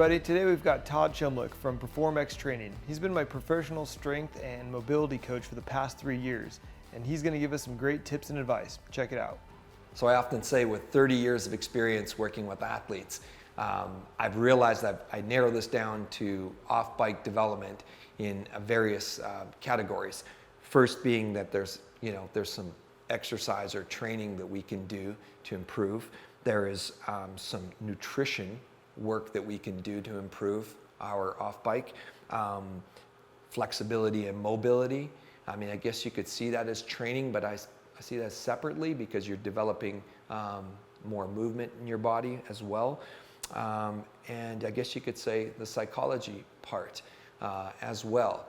everybody, today we've got Todd Schumlick from PerformX Training. He's been my professional strength and mobility coach for the past 3 years, and he's going to give us some great tips and advice. Check it out. So I often say with 30 years of experience working with athletes, I've realized that I narrow this down to off-bike development in various categories. First being that there's some exercise or training that we can do to improve. There is some nutrition work that we can do to improve our off-bike. Flexibility and mobility. I mean, I guess you could see that as training, but I see that separately because you're developing more movement in your body as well. And I guess you could say the psychology part as well.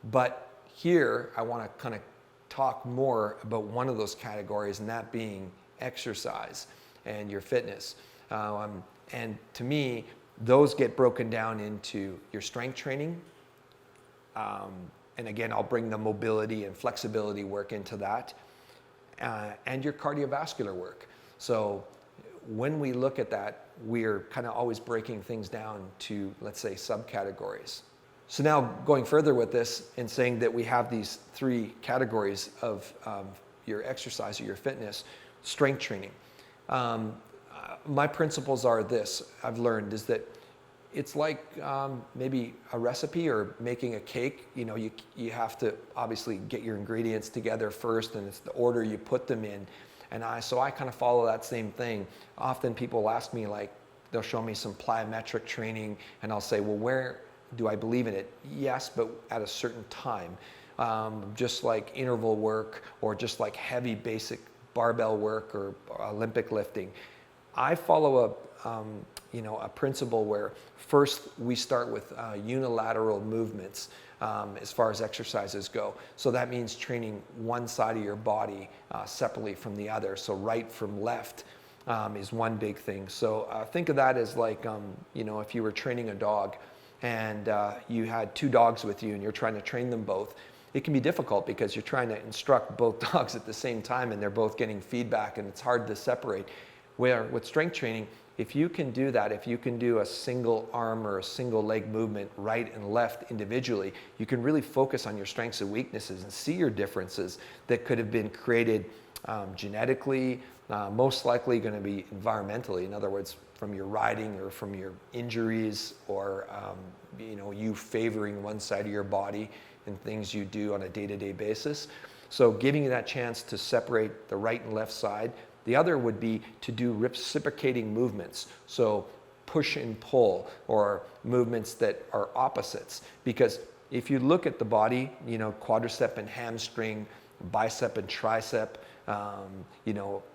But here I want to kind of talk more about one of those categories, and that being exercise and your fitness. And to me, those get broken down into your strength training. And again, I'll bring the mobility and flexibility work into that. And your cardiovascular work. So when we look at that, we're kind of always breaking things down to, let's say, subcategories. So now going further with this and saying that we have these 3 categories of your exercise or your fitness, strength training. My principles are this, I've learned, is that it's like maybe a recipe or making a cake. You have to obviously get your ingredients together first, and it's the order you put them in. And so I kind of follow that same thing. Often people ask me, like, they'll show me some plyometric training, and I'll say, well, where do I believe in it? Yes, but at a certain time. Just like interval work or just like heavy basic barbell work or Olympic lifting. I follow a principle where first we start with unilateral movements as far as exercises go. So that means training one side of your body separately from the other. So right from left is one big thing. So think of that as like, if you were training a dog and you had 2 dogs with you and you're trying to train them both. It can be difficult because you're trying to instruct both dogs at the same time and they're both getting feedback and it's hard to separate. Where with strength training, if you can do that, if you can do a single arm or a single leg movement right and left individually, you can really focus on your strengths and weaknesses and see your differences that could have been created genetically, most likely going to be environmentally. In other words, from your riding or from your injuries or you favoring one side of your body and things you do on a day-to-day basis. So giving you that chance to separate the right and left side. The other would be to do reciprocating movements. So push and pull, or movements that are opposites. Because if you look at the body, quadricep and hamstring, bicep and tricep,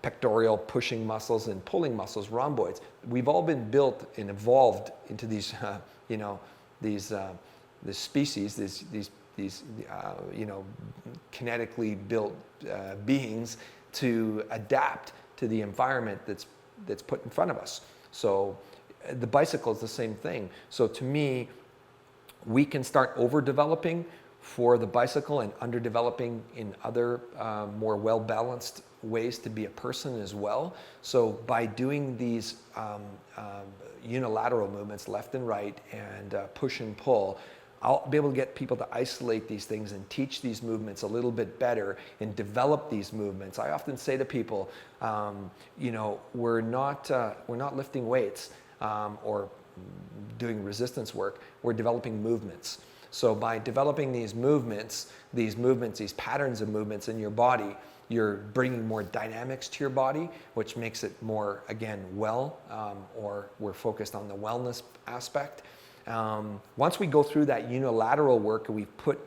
pectoral pushing muscles and pulling muscles, rhomboids. We've all been built and evolved into these, this species, these kinetically built beings to adapt to the environment that's put in front of us. So the bicycle is the same thing. So to me, we can start overdeveloping for the bicycle and underdeveloping in other more well-balanced ways to be a person as well. So by doing these unilateral movements, left and right, and push and pull, I'll be able to get people to isolate these things and teach these movements a little bit better and develop these movements. I often say to people, we're not lifting weights or doing resistance work. We're developing movements. So by developing these movements, these patterns of movements in your body, you're bringing more dynamics to your body, which makes it more, again, or we're focused on the wellness aspect. Once we go through that unilateral work and we put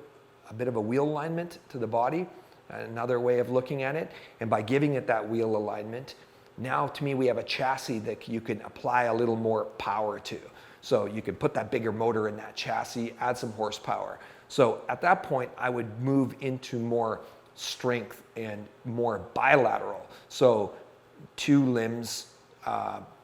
a bit of a wheel alignment to the body, another way of looking at it, and by giving it that wheel alignment, now to me we have a chassis that you can apply a little more power to. So you can put that bigger motor in that chassis, add some horsepower. So at that point I would move into more strength and more bilateral. So 2 limbs,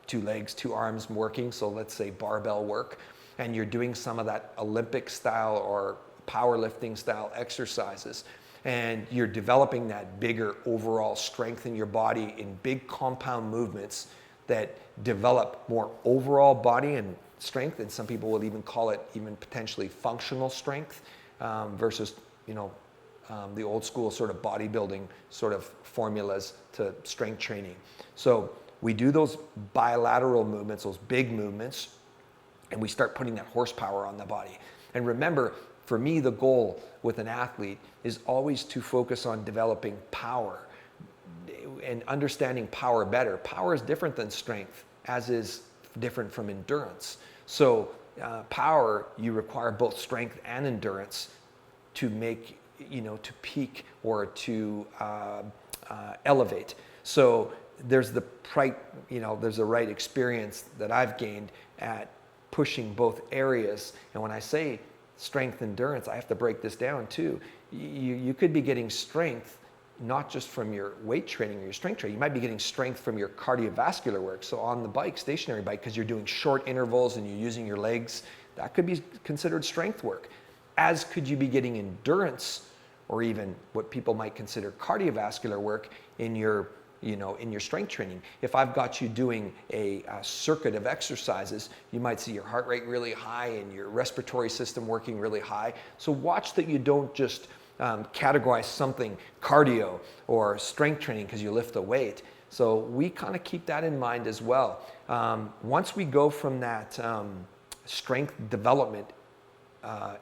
2 legs, 2 arms working, so let's say barbell work. And you're doing some of that Olympic style or powerlifting style exercises. And you're developing that bigger overall strength in your body in big compound movements that develop more overall body and strength, and some people will even call it even potentially functional strength versus, the old school sort of bodybuilding sort of formulas to strength training. So we do those bilateral movements, those big movements, and we start putting that horsepower on the body. And remember, for me, the goal with an athlete is always to focus on developing power and understanding power better. Power is different than strength, as is different from endurance. So power, you require both strength and endurance to make, to peak or to elevate. So there's the right experience that I've gained at pushing both areas. And when I say strength endurance, I have to break this down too. You could be getting strength not just from your weight training or your strength training. You might be getting strength from your cardiovascular work. So on the bike, stationary bike, because you're doing short intervals and you're using your legs, that could be considered strength work. As could you be getting endurance or even what people might consider cardiovascular work in your strength training. If I've got you doing a circuit of exercises, you might see your heart rate really high and your respiratory system working really high. So watch that you don't just categorize something cardio or strength training because you lift a weight. So we kind of keep that in mind as well. Once we go from that strength development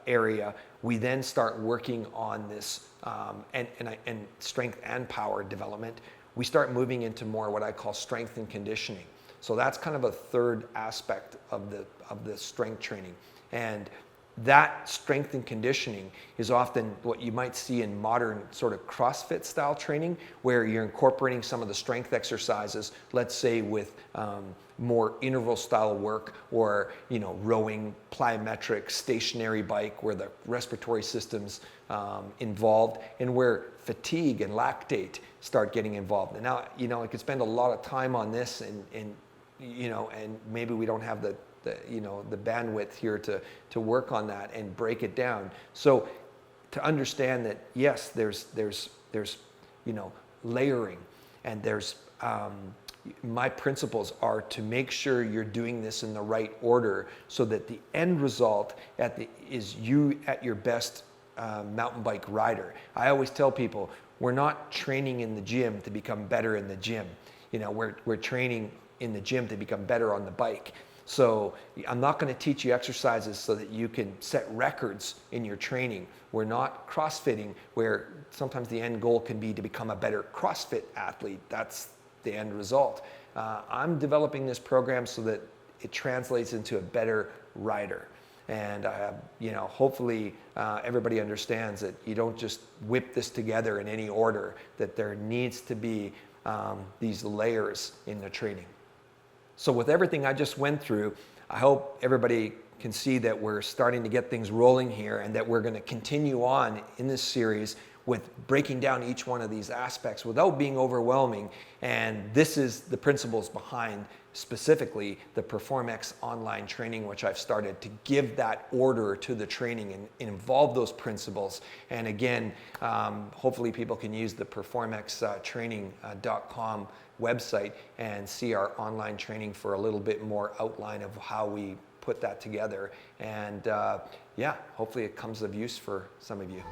area, we then start working on this and strength and power development. We start moving into more what I call strength and conditioning. So that's kind of a third aspect of the strength training. And that strength and conditioning is often what you might see in modern sort of CrossFit style training, where you're incorporating some of the strength exercises, let's say with more interval style work, or rowing, plyometric, stationary bike, where the respiratory system's involved, and where fatigue and lactate start getting involved. And now, I could spend a lot of time on this, and maybe we don't have the bandwidth here to work on that and break it down. So to understand that, yes, there's layering, and there's my principles are to make sure you're doing this in the right order, so that the end result is you at your best mountain bike rider. I always tell people, we're not training in the gym to become better in the gym. We're training in the gym to become better on the bike. So I'm not going to teach you exercises so that you can set records in your training. We're not CrossFitting, where sometimes the end goal can be to become a better CrossFit athlete. That's the end result. I'm developing this program so that it translates into a better rider. And hopefully everybody understands that you don't just whip this together in any order, that there needs to be these layers in the training. So with everything I just went through, I hope everybody can see that we're starting to get things rolling here, and that we're going to continue on in this series with breaking down each one of these aspects without being overwhelming. And this is the principles behind specifically the PerformX online training, which I've started to give that order to the training and involve those principles. And again, hopefully people can use the PerformXtraining.com website and see our online training for a little bit more outline of how we put that together. And hopefully it comes of use for some of you.